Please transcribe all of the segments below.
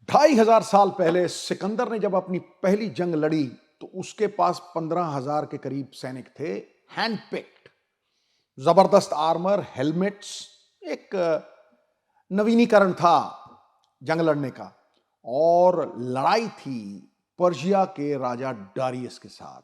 2500 साल पहले सिकंदर ने जब अपनी पहली जंग लड़ी तो उसके पास 15,000 के करीब सैनिक थे, हैंड पिक्ड, जबरदस्त आर्मर, हेलमेट्स, एक नवीनीकरण था जंग लड़ने का। और लड़ाई थी पर्शिया के राजा डारियस के साथ।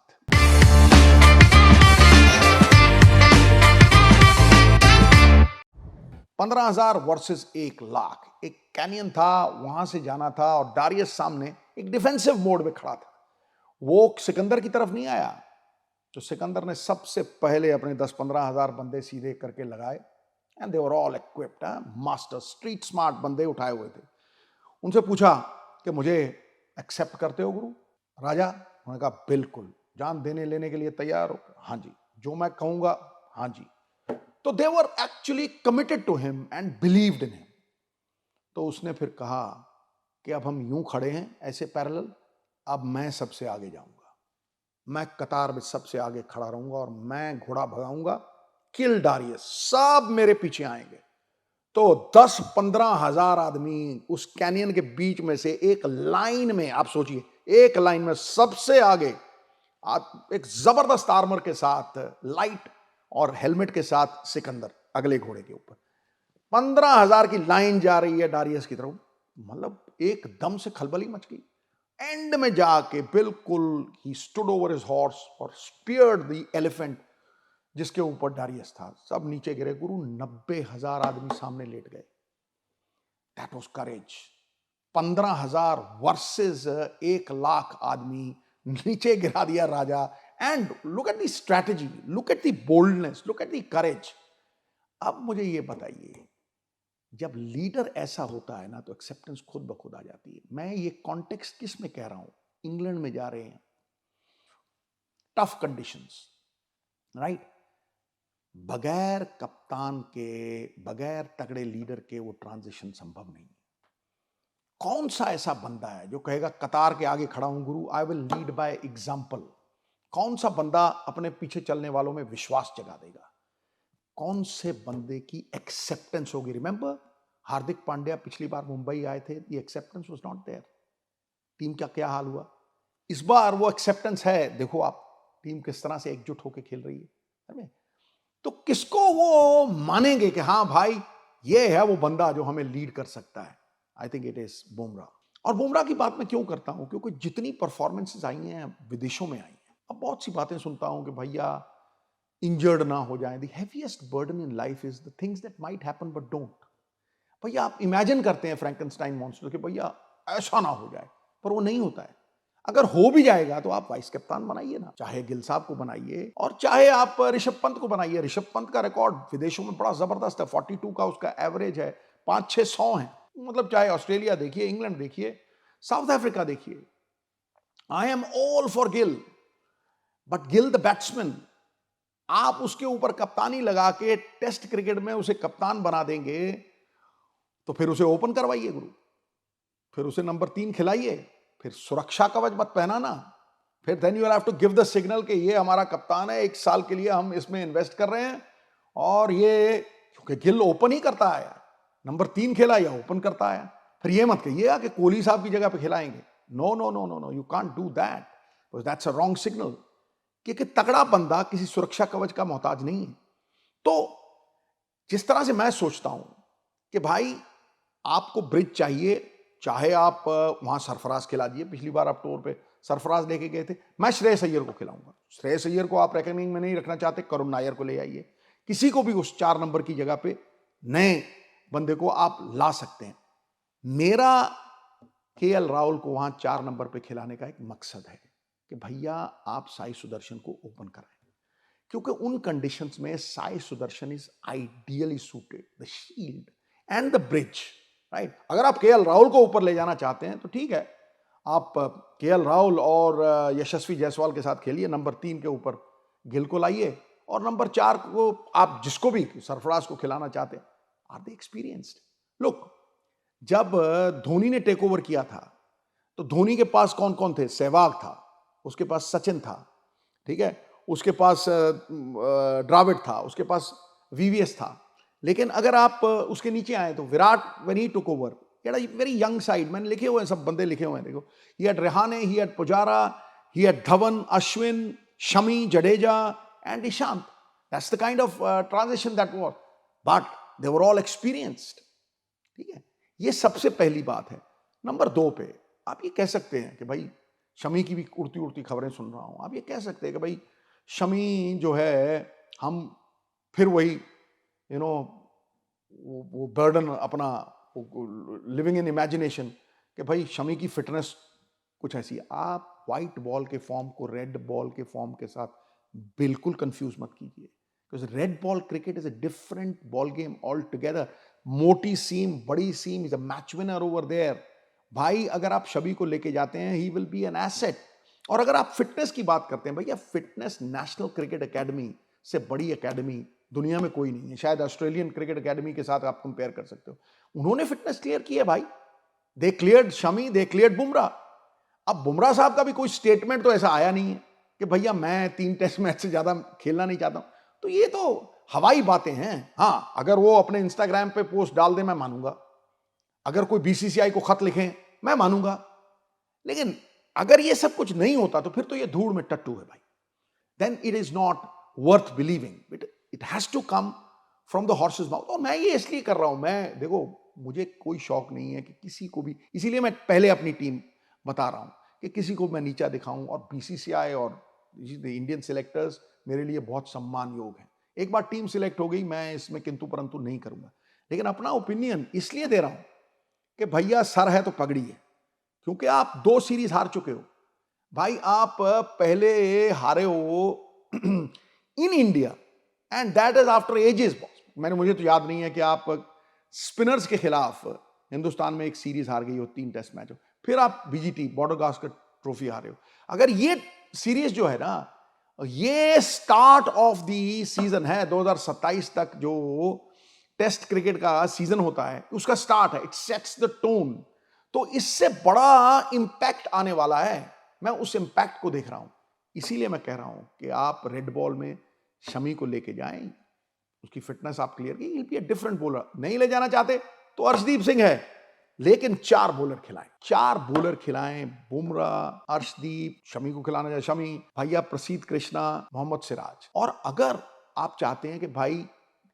15,000 वर्सेस 1,00,000। एक कैनियन था, वहां से जाना था और डारियस सामने एक डिफेंसिव मोड में खड़ा था। वो सिकंदर की तरफ नहीं आया तो सिकंदर ने सबसे पहले अपने 10-15,000 बंदे सीधे करके लगाए। And they were all equipped, master street smart बंदे उठाए हुए थे। उनसे पूछा कि मुझे एक्सेप्ट करते हो गुरु राजा? उन्होंने कहा बिल्कुल, जान देने लेने के लिए तैयार हो? हाँ जी, जो मैं कहूंगा। हाँ जी। तो they were actually committed to him and believed in him. तो उसने फिर कहा कि अब हम यूं खड़े हैं ऐसे पैरेलल, अब मैं सबसे आगे जाऊंगा, मैं कतार में सबसे आगे खड़ा रहूंगा और मैं घोड़ा भगाऊंगा, किल डारियस, सब मेरे पीछे आएंगे। तो 10-15,000 आदमी उस कैनियन के बीच में से एक लाइन में, आप सोचिए, एक लाइन में सबसे आगे, एक जबरदस्त आर्मर के साथ, लाइट और हेलमेट के साथ सिकंदर अगले घोड़े के ऊपर। 15,000 की लाइन जा रही है डारियस की तरफ। मतलब एकदम से खलबली मच गई। एंड में जाके बिल्कुल he stood over his horse और स्पीयर्ड द एलिफेंट जिसके ऊपर डारियस था। सब नीचे गिरे गुरु। 90,000 आदमी सामने लेट गए। That was courage. 15,000 वर्सेस 1,00,000 आदमी, नीचे गिरा दिया राजा। And look at the strategy, look at the boldness, look at the courage. अब मुझे ये बताइए, जब लीडर ऐसा होता है ना तो एक्सेप्टेंस खुद ब खुद आ जाती है। मैं ये कॉन्टेक्स्ट किस में कह रहा हूं? इंग्लैंड में जा रहे हैं, टफ कंडीशंस, राइट? बगैर कप्तान के, बगैर तगड़े लीडर के वो ट्रांजिशन संभव नहीं। कौन सा ऐसा बंदा है जो कहेगा कतार के आगे खड़ा हूं गुरु, I will lead by example? कौन सा बंदा अपने पीछे चलने वालों में विश्वास जगा देगा? कौन से बंदे की एक्सेप्टेंस होगी? रिमेंबर, हार्दिक पांड्या पिछली बार मुंबई आए थे, the acceptance was not there. Team का क्या हाल हुआ? इस बार वो एक्सेप्टेंस है। देखो आप, टीम किस तरह से एकजुट होकर खेल रही है। तो किसको वो मानेंगे कि हाँ भाई, ये है वो बंदा जो हमें लीड कर सकता है? I think it is Bumrah. और बुमराह की बात मैं क्यों करता हूं? क्योंकि जितनी परफॉर्मेंसेस आई हैं विदेशों में आई हैं। अब बहुत सी बातें सुनता हूं कि भैया इंजर्ड ना हो जाएं। The heaviest burden in life is the things that might happen but don't. भैया आप इमेजिन करते हैं फ्रैंकेनस्टाइन मॉन्स्टर कि भैया ऐसा ना हो जाए, पर वो नहीं होता है। अगर हो भी जाएगा तो आप वाइस कप्तान बनाइए ना, चाहे गिल साहब को बनाइए और चाहे आप ऋषभ पंत को बनाइए। ऋषभ पंत का रिकॉर्ड विदेशों में बड़ा जबरदस्त है, 42 का उसका एवरेज है, 5-6 100 है। मतलब चाहे ऑस्ट्रेलिया देखिए, इंग्लैंड देखिए, साउथ अफ्रीका देखिए। I am all for Gill, but Gill the batsman, आप उसके ऊपर कप्तानी लगा के टेस्ट क्रिकेट में उसे कप्तान बना देंगे तो फिर उसे ओपन करवाइए गुरु, फिर उसे नंबर 3 खिलाइए, फिर सुरक्षा कवच मत पहनाना। फिर then you have to give the signal कि ये हमारा कप्तान है, 1 साल के लिए हम इसमें इन्वेस्ट कर रहे हैं। और ये क्योंकि गिल ओपन ही करता आया, नंबर 3 खेला या ओपन करता आया। फिर ये मत कहिए कि कोहली साहब की जगह पे खिलाएंगे। No no no no no, you can't do that, because that's a wrong signal. क्योंकि तगड़ा बंदा किसी सुरक्षा कवच का मोहताज नहीं है। तो जिस तरह से मैं सोचता हूं कि भाई आपको ब्रिज चाहिए, चाहे आप वहां सरफराज खिला दिए। पिछली बार आप टूर पे सरफराज लेके गए थे, मैं श्रेयस अय्यर को खिलाऊंगा। श्रेयस अय्यर को आप रेकनिंग में नहीं रखना चाहते, करुण नायर को ले आइए। किसी को भी उस 4 नंबर की जगह पे नए बंदे को आप ला सकते हैं। मेरा केएल राहुल को वहां 4 नंबर पे खिलाने का एक मकसद है कि भैया आप साई सुदर्शन को ओपन कराएं, क्योंकि उन कंडीशंस में Sai Sudarshan is ideally suited, the shield and the bridge, right? अगर आप केएल राहुल को ऊपर ले जाना चाहते हैं तो ठीक है, आप केएल राहुल और यशस्वी जायसवाल के साथ खेलिए। नंबर 3 के ऊपर गिल को लाइए और नंबर 4 को आप जिसको भी सरफराज को खिलाना चाहते हैं। Are they experienced? लुक, जब धोनी ने टेक ओवर किया था तो धोनी के पास कौन कौन थे? सहवाग था, उसके पास सचिन था, ठीक है, उसके पास द्राविड था, उसके पास वीवीएस था। लेकिन अगर आप उसके नीचे आए तो Virat, when he took over, he had a very young side. मैंने लिखे हुए हैं, सब बंदे लिखे हुए हैं, देखो. He had Rehane, he had Pujara, he had Dhawan, Ashwin, Shami, Jadeja and Ishant. That's the kind of transition that was. But they were all experienced. ठीक है, ये सबसे पहली बात है. नंबर 2 पे आप ये कह सकते हैं कि भाई शमी की भी उड़ती उड़ती खबरें सुन रहा हूं. आप ये कह सकते हैं कि भाई शमी जो है, हम फिर वही वो बर्डन अपना, लिविंग इन इमेजिनेशन, कि भाई शमी की फिटनेस कुछ ऐसी है. आप व्हाइट बॉल के फॉर्म को रेड बॉल के फॉर्म के साथ बिल्कुल कंफ्यूज मत कीजिए. Because red ball cricket is a different ball game altogether. मोटी सीम, बड़ी seam, is a match winner over there. भाई अगर आप शमी को लेके जाते हैं, he will be an asset. और अगर आप फिटनेस की बात करते हैं, भैया फिटनेस नेशनल क्रिकेट एकेडमी से बड़ी एकेडमी दुनिया में कोई नहीं है. शायद ऑस्ट्रेलियन क्रिकेट एकेडमी के साथ आप कंपेयर कर सकते हो. उन्होंने फिटनेस क्लियर की है भाई. दे क्लियर्ड शमी, दे क्लियर्ड बुमराह. अब बुमराह साहब का भी कोई स्टेटमेंट तो ऐसा आया नहीं है कि भैया मैं 3 टेस्ट मैच से ज्यादा खेलना नहीं चाहता हूं. तो ये तो हवाई बातें हैं. हां, अगर वो अपने इंस्टाग्राम पे पोस्ट डाल दे, मैं मानूंगा. अगर कोई बीसीसीआई को खत लिखें, मैं मानूंगा. लेकिन अगर ये सब कुछ नहीं होता तो फिर तो ये धूड़ में टट्टू है भाई. Then it is not worth believing. It has to come from the horse's mouth. और मैं ये इसलिए कर रहा हूं, मैं देखो मुझे कोई शौक नहीं है कि किसी को भी, इसीलिए मैं पहले अपनी टीम बता रहा हूं कि किसी को मैं नीचा दिखाऊं. और बीसीसीआई और इंडियन सिलेक्टर्स मेरे लिए बहुत सम्मान योग है. एक बार टीम सिलेक्ट हो गई, मैं इसमें किंतु परंतु नहीं करूंगा. लेकिन अपना ओपिनियन इसलिए दे रहा हूं कि भैया सर है तो पगड़ी है. क्योंकि आप 2 सीरीज हार चुके हो भाई. आप पहले हारे हो in India and that is after ages. मुझे तो याद नहीं है कि आप स्पिनर्स के खिलाफ हिंदुस्तान में एक सीरीज हार गई हो, 3 टेस्ट मैच हो. फिर आप बीजीटी बॉर्डर गावस्कर ट्रॉफी हारे हो. अगर ये सीरीज जो है ना, ये स्टार्ट ऑफ द सीजन है. 2027 तक जो टेस्ट क्रिकेट का सीजन होता है, उसका स्टार्ट है. It sets the tone. तो इससे बड़ा इंपैक्ट आने वाला है. मैं उस इंपैक्ट को देख रहा हूं. इसीलिए मैं कह रहा हूं कि आप रेड बॉल में शमी को लेके जाएं. उसकी फिटनेस आप क्लियर की, will be a different bowler. नहीं ले जाना चाहते तो अर्शदीप सिंह है, लेकिन 4 बॉलर खिलाएं. 4 बॉलर खिलाएं. बुमराह, अर्शदीप, शमी को खिलाना चाहिए, शमी, भैया प्रसिद्ध कृष्णा, मोहम्मद सिराज. और अगर आप चाहते हैं कि भाई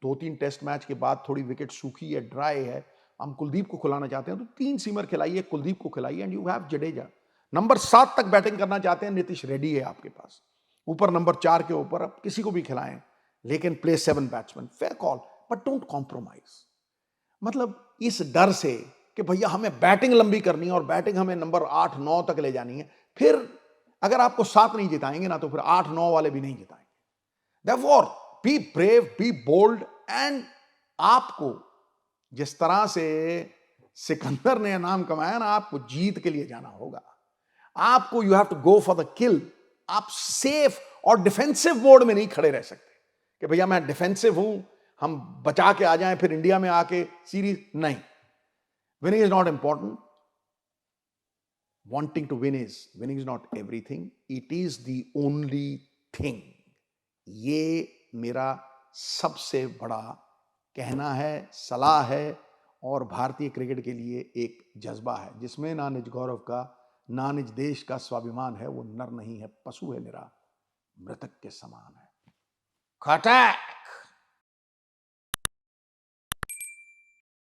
2-3 टेस्ट मैच के बाद थोड़ी विकेट सूखी है, ड्राई है, हम कुलदीप को खिलाना चाहते हैं, तो 3 सीमर खिलाइए, कुलदीप को खिलाइए and you have Jadeja. Number 7 तक बैटिंग करना चाहते हैं, नीतीश रेड्डी है आपके पास. ऊपर नंबर 4 के ऊपर आप किसी को भी खिलाएं, लेकिन play 7 batsman. Fair call, but don't compromise. मतलब इस डर से कि भैया हमें बैटिंग लंबी करनी है और बैटिंग हमें नंबर 8-9 तक ले जानी है, फिर अगर आपको 7 नहीं जिताएंगे ना, तो फिर 8-9 वाले भी नहीं जिताएंगे. Therefore, be brave, be bold, and आपको जिस तरह से सिकंदर ने नाम कमाया ना, आपको जीत के लिए जाना होगा. आपको you have to go for the kill. आप सेफ और डिफेंसिव मोड में नहीं खड़े रह सकते कि भैया मैं डिफेंसिव हूं, हम बचा के आ जाएं फिर इंडिया में आके सीरीज. नहीं, winning is not important. wanting to win is not everything. It is the only thing. ये मेरा सबसे बड़ा कहना है, सलाह है, और भारतीय क्रिकेट के लिए एक जज्बा है जिसमें ना निज गौरव का, ना निज देश का स्वाभिमान है. वो नर नहीं है, पशु है, निरा मृतक के समान है. खटा